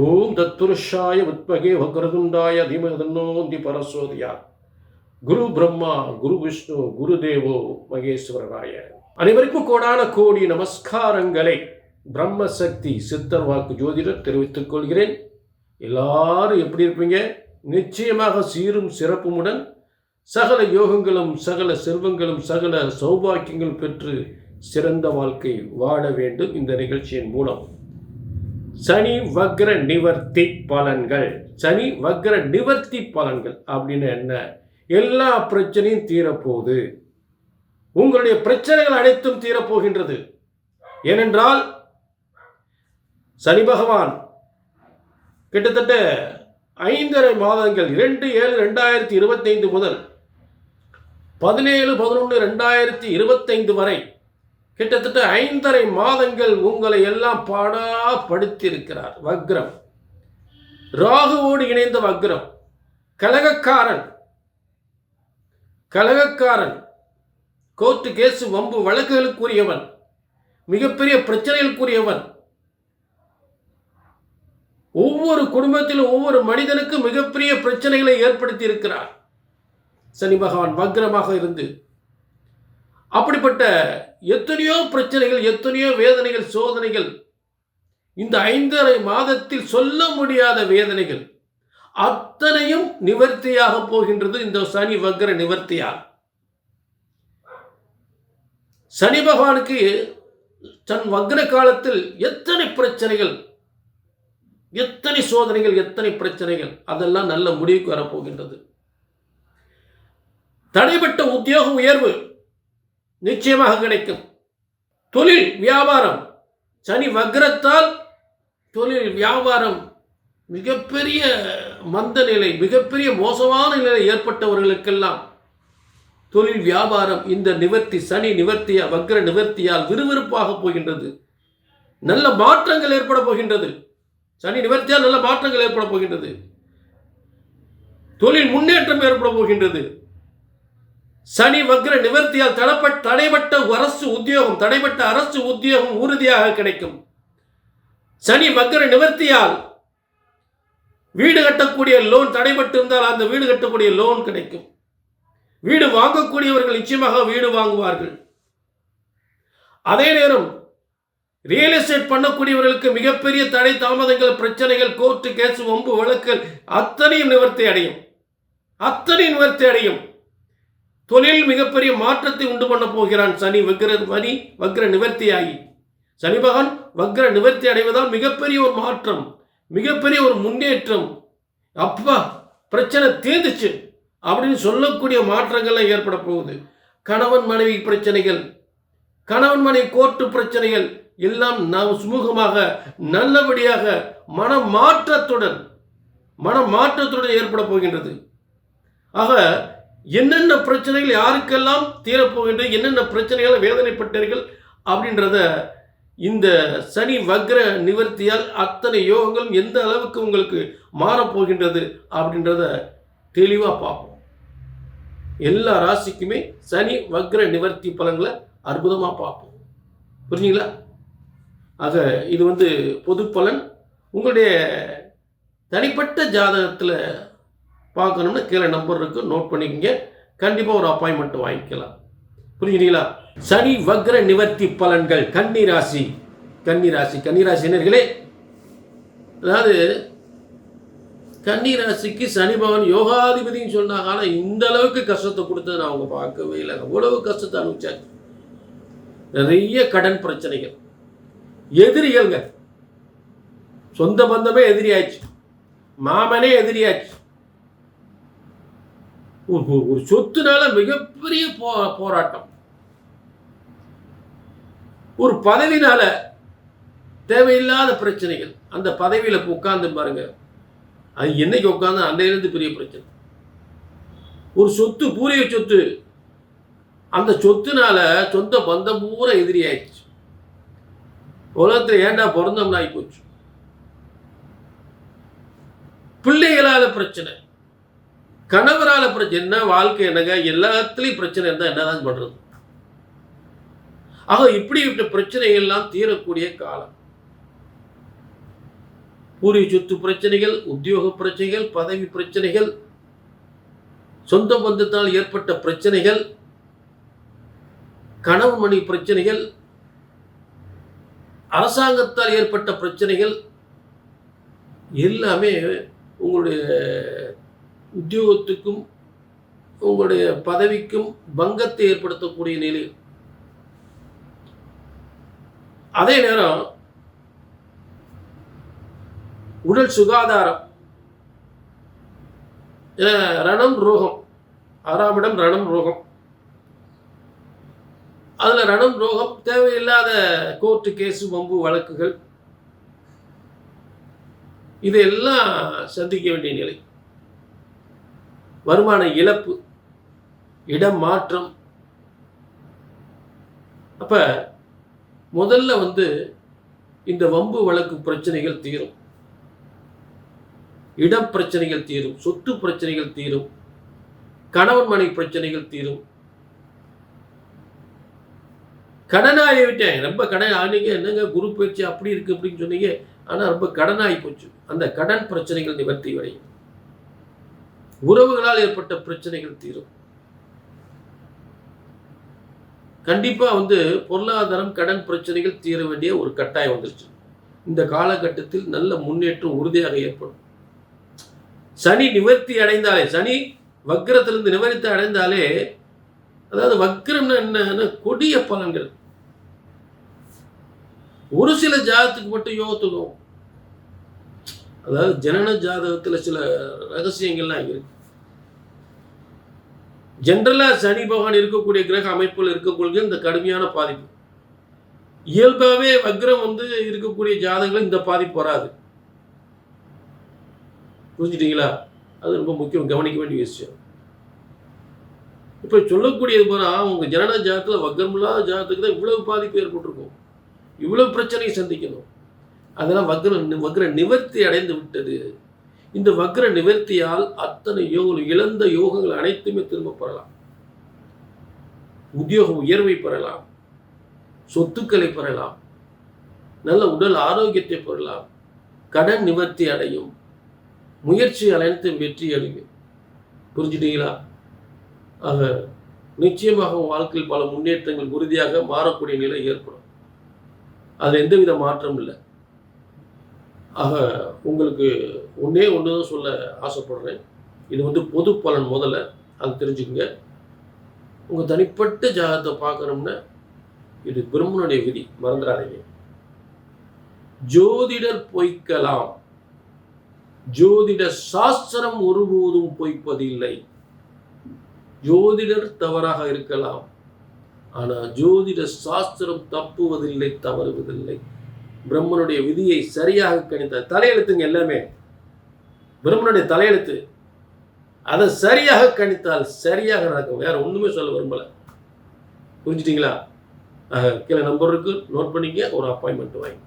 ஓம் தத்புருஷாய வித்மகே வக்ரதுண்டாய தீமஹி தன்னோ பரசோதியாத். குரு பிரம்மா குரு விஷ்ணு குரு தேவோ மகேஸ்வரராய. அனைவருக்கும் கோடான கோடி நமஸ்காரங்களை பிரம்மசக்தி சித்தர் வாக்கு ஜோதிடர் தெரிவித்துக் கொள்கிறேன். எல்லாரும் எப்படி இருப்பீங்க? நிச்சயமாக சீரும் சிறப்புமுடன் சகல யோகங்களும் சகல செல்வங்களும் சகல சௌபாக்கியங்கள் பெற்று சிறந்த வாழ்க்கை வாழ வேண்டும். இந்த நிகழ்ச்சியின் மூலம் சனி வக்ர நிவர்த்தி பலன்கள். சனி வக்ர நிவர்த்தி பலன்கள் அப்படின்னு என்ன? எல்லா பிரச்சனையும் தீரப்போகுது. உங்களுடைய பிரச்சனைகள் அனைத்தும் தீரப்போகின்றது. ஏனென்றால் சனி பகவான் கிட்டத்தட்ட 5.5 மாதங்கள் 2/7/2025 முதல் 17/11/2025 வரை கிட்டத்தட்ட 5.5 மாதங்கள் உங்களை எல்லாம் பாடாப்படுத்தியிருக்கிறார். வக்ரம், ராகுவோடு இணைந்த வக்ரம், கலகக்காரன், கோர்ட்டு கேசு வம்பு வழக்குகளுக்குரியவன், மிகப்பெரிய பிரச்சனைகளுக்குரியவன். ஒவ்வொரு குடும்பத்திலும் ஒவ்வொரு மனிதனுக்கும் மிகப்பெரிய பிரச்சனைகளை ஏற்படுத்தி இருக்கிறார் சனி பகவான் வக்ரமாக இருந்து. அப்படிப்பட்ட எத்தனையோ பிரச்சனைகள், எத்தனையோ வேதனைகள், சோதனைகள், இந்த 5.5 மாதத்தில் சொல்ல முடியாத வேதனைகள் அத்தனையும் நிவர்த்தியாக போகின்றது இந்த சனி வக்ர நிவர்த்தியால். சனி பகவானுக்கு தன் வக்ர காலத்தில் எத்தனை பிரச்சனைகள், எத்தனை சோதனைகள், எத்தனை பிரச்சனைகள், அதெல்லாம் நல்ல முடிவுக்கு வரப்போகின்றது. தடைப்பட்ட உத்தியோக உயர்வு நிச்சயமாக கிடைக்கும். தொழில் வியாபாரம், சனி வக்ரத்தால் தொழில் வியாபாரம் மிகப்பெரிய மந்த நிலை, மிகப்பெரிய மோசமான நிலை ஏற்பட்டவர்களுக்கெல்லாம் தொழில் வியாபாரம் இந்த நிவர்த்தி, சனி நிவர்த்தியா வக்ர நிவர்த்தியால் விறுவிறுப்பாக போகின்றது. நல்ல மாற்றங்கள் ஏற்பட போகின்றது. சனி நிவர்த்தியால் நல்ல மாற்றங்கள் ஏற்பட போகின்றது. தொழில் முன்னேற்றம் ஏற்பட போகின்றது. சனி வக்ர நிவர்த்தியால் தடைப்பட்ட அரசு உத்தியோகம் உறுதியாக கிடைக்கும். சனி வக்ர நிவர்த்தியால் வீடு கட்டக்கூடிய லோன் தடைப்பட்டு இருந்தால் அந்த வீடு கட்டக்கூடிய லோன் கிடைக்கும். வீடு வாங்கக்கூடியவர்கள் நிச்சயமாக வீடு வாங்குவார்கள். அதே நேரம் ரியல் எஸ்டேட் பண்ணக்கூடியவர்களுக்கு மிகப்பெரிய தடை தாமதங்கள், பிரச்சனைகள், கோர்ட்டு கேசு வம்பு வழக்குகள் அத்தனையும் நிவர்த்தி அடையும். தொழில் மிகப்பெரிய மாற்றத்தை உண்டு பண்ண போகிறான் சனி வக்ர நிவர்த்தியாகி. சனி பகவான் வக்ர நிவர்த்தி அடைவதால் மிகப்பெரிய ஒரு மாற்றம், மிகப்பெரிய ஒரு முன்னேற்றம். அப்பா பிரச்சனை தீர்ந்துச்சு அப்படின்னு சொல்லக்கூடிய மாற்றங்கள்லாம் ஏற்பட போகுது. கணவன் மனைவி பிரச்சனைகள், கணவன் மனைவி கோர்ட்டு பிரச்சனைகள் எல்லாம் நாம் சுமூகமாக நல்லபடியாக மனமாற்றத்துடன் ஏற்பட போகின்றது. ஆக என்னென்ன பிரச்சனைகள் யாருக்கெல்லாம் தீரப்போகின்றது, என்னென்ன பிரச்சனைகளை வேதனைப்பட்டீர்கள் அப்படின்றத இந்த சனி வக்ர நிவர்த்தியால் அத்தனை யோகங்களும் எந்த அளவுக்கு உங்களுக்கு மாறப்போகின்றது அப்படின்றத தெளிவாக பார்ப்போம். எல்லா ராசிக்குமே சனி வக்ர நிவர்த்தி பலன்களை அற்புதமாக பார்ப்போம். புரிஞ்சுங்களா? ஆக இது பொது பலன். உங்களுடைய தனிப்பட்ட ஜாதகத்தில் பார்க்கணும்னா கீழே நம்பர் இருக்கு, நோட் பண்ணிக்கங்க. கண்டிப்பாக ஒரு அப்பாயின்மெண்ட் வாங்கிக்கலாம். புரிஞ்சுங்களா? சனி வக்ர நிவர்த்தி பலன்கள். கன்னிராசினர்களே, அதாவது கன்னிராசிக்கு சனி பகவான் யோகாதிபதினு சொன்னாங்க. ஆனால் இந்த அளவுக்கு கஷ்டத்தை கொடுத்தது நான் அவங்க பார்க்கவே இல்லை. அவ்வளவு கஷ்டத்தை அனுப்பிச்சாச்சு. நிறைய கடன் பிரச்சனைகள், எதிரிகள்ங்க, சொந்த பந்தமே எதிரியாச்சு, மாமனே எதிரியாச்சு, ஒரு சொத்துனால மிகப்பெரிய போராட்டம், ஒரு பதவினால தேவையில்லாத பிரச்சனைகள். அந்த பதவியில உட்கார்ந்து பாருங்க, அது என்னைக்கு உட்கார்ந்து அன்றையிலிருந்து பெரிய பிரச்சனை. ஒரு சொத்து, பூரிய சொத்து, அந்த சொத்துனால சொந்த பந்தம் பூரா எதிரி ஆயிடுச்சு. உலகத்தில் ஏண்டா பிறந்தோம்னு ஆகி போச்சு. பிள்ளைகளால பிரச்சனை, கணவரால பிரச்சனை. என்ன வாழ்க்கை என்னங்க, எல்லாத்துலேயும் பிரச்சனை இருந்தால் என்னதான் பண்றது? ஆக இப்படிப்பட்ட பிரச்சனைகள்லாம் தீரக்கூடிய காலம். பூர்வீக சொத்து பிரச்சனைகள், உத்தியோக பிரச்சனைகள், பதவி பிரச்சனைகள், சொந்த பந்தத்தால் ஏற்பட்ட பிரச்சனைகள், கணவன் மனைவி பிரச்சனைகள், அரசாங்கத்தால் ஏற்பட்ட பிரச்சனைகள் எல்லாமே உங்களுடைய உத்தியோகத்துக்கும் உங்களுடைய பதவிக்கும் பங்கத்தை ஏற்படுத்தக்கூடிய நிலை. அதே நேரம் உடல் சுகாதாரம், ரணம் ரோகம், 6ஆம் இடம் ரணம் ரோகம். அதில் ரணம் ரோகம் தேவையில்லாத கோர்ட்டு கேஸு வம்பு வழக்குகள் இதையெல்லாம் சந்திக்க வேண்டிய நிலை. வருமான இழப்பு, இடம் மாற்றம். அப்ப முதல்ல இந்த வம்பு வழக்கு பிரச்சனைகள் தீரும், இடம் பிரச்சனைகள் தீரும், சொத்து பிரச்சனைகள் தீரும், கணவன் மனைவி பிரச்சனைகள் தீரும். கடனாகி விட்டேன், ரொம்ப கடன் ஆனீங்க, என்னங்க குரு பயிற்சி அப்படி இருக்கு அப்படின்னு சொன்னீங்க, ஆனால் ரொம்ப கடனாகி போச்சு. அந்த கடன் பிரச்சனைகள் நிவர்த்தி அடையும். உறவுகளால் ஏற்பட்ட பிரச்சனைகள் தீரும். கண்டிப்பா பொருளாதாரம், கடன் பிரச்சனைகள் தீர வேண்டிய ஒரு கட்டாயம் வந்துருச்சு. இந்த காலகட்டத்தில் நல்ல முன்னேற்றம் உறுதியாக ஏற்படும். சனி நிவர்த்தி அடைந்தாலே, சனி வக்ரத்திலிருந்து நிவர்த்தி அடைந்தாலே, அதாவது வக்ரம்னா என்ன, கொடிய பலன்கள். ஒரு சில ஜாதகத்துக்கு மட்டும் யோகத்துக்கும், அதாவது ஜனன ஜாதகத்தில் சில ரகசியங்கள்லாம் இருக்கு. ஜென்ரலா சனி பகவான் இருக்கக்கூடிய கிரக அமைப்புகள் இருக்கக்கூடிய இந்த கடுமையான பாதிப்பு, இயல்பாகவே வக்ரம் இருக்கக்கூடிய ஜாதகங்கள் இந்த பாதிப்பு வராது. புரிஞ்சுட்டீங்களா? அது ரொம்ப முக்கியம், கவனிக்க வேண்டிய விஷயம். இப்போ சொல்லக்கூடியது போல உங்க ஜனன ஜாதகத்தில் வக்ரம் இல்லாத ஜாதகத்துக்கு தான் இவ்வளவு பாதிப்பு ஏற்பட்டிருக்கும், இவ்வளவு பிரச்சனையை சந்திக்கணும். அதெல்லாம் வக்ர நிவர்த்தி அடைந்து விட்டது. இந்த வக்ர நிவர்த்தியால் அத்தனை யோகங்கள், இழந்த யோகங்கள் அனைத்துமே திரும்ப பெறலாம். உத்தியோக உயர்வை பெறலாம், சொத்துக்களை பெறலாம், நல்ல உடல் ஆரோக்கியத்தை பெறலாம், கடன் நிவர்த்தி அடையும், முயற்சி அனைத்தும் வெற்றி அடையும். புரிஞ்சுட்டீங்களா? ஆக நிச்சயமாக வாழ்க்கையில் பல முன்னேற்றங்கள் உறுதியாக மாறக்கூடிய நிலை ஏற்படும். அதில் எந்தவித மாற்றம் இல்லை. ஆக உங்களுக்கு ஒன்று தான் சொல்ல ஆசைப்படுறேன். இது பொது பலன், முதல்ல அது தெரிஞ்சுக்கங்க. உங்கள் தனிப்பட்ட ஜாதகத்தை பார்க்கணும்னா இது பிரம்மனுடைய விதி, மறந்துடாதீங்க. ஜோதிடர் பொய்க்கலாம், ஜோதிட சாஸ்திரம் ஒருபோதும் பொய்ப்பதில்லை. ஜோதிடர் தவறாக இருக்கலாம், ஆனால் ஜோதிட சாஸ்திரம் தப்புவதில்லை, தவறுவதில்லை. பிரம்மனுடைய விதியை சரியாக கணித்தார். தலையெழுத்துங்க எல்லாமே பிரம்மனுடைய தலையெழுத்து. அதை சரியாக கணித்தால் சரியாக நடக்கும். வேற ஒண்ணுமே சொல்ல விரும்பல. புரிஞ்சுட்டீங்களா? கீழே நம்பர் இருக்கு, நோட் பண்ணிக்க, ஒரு அப்பாயின்மெண்ட் வாங்கி.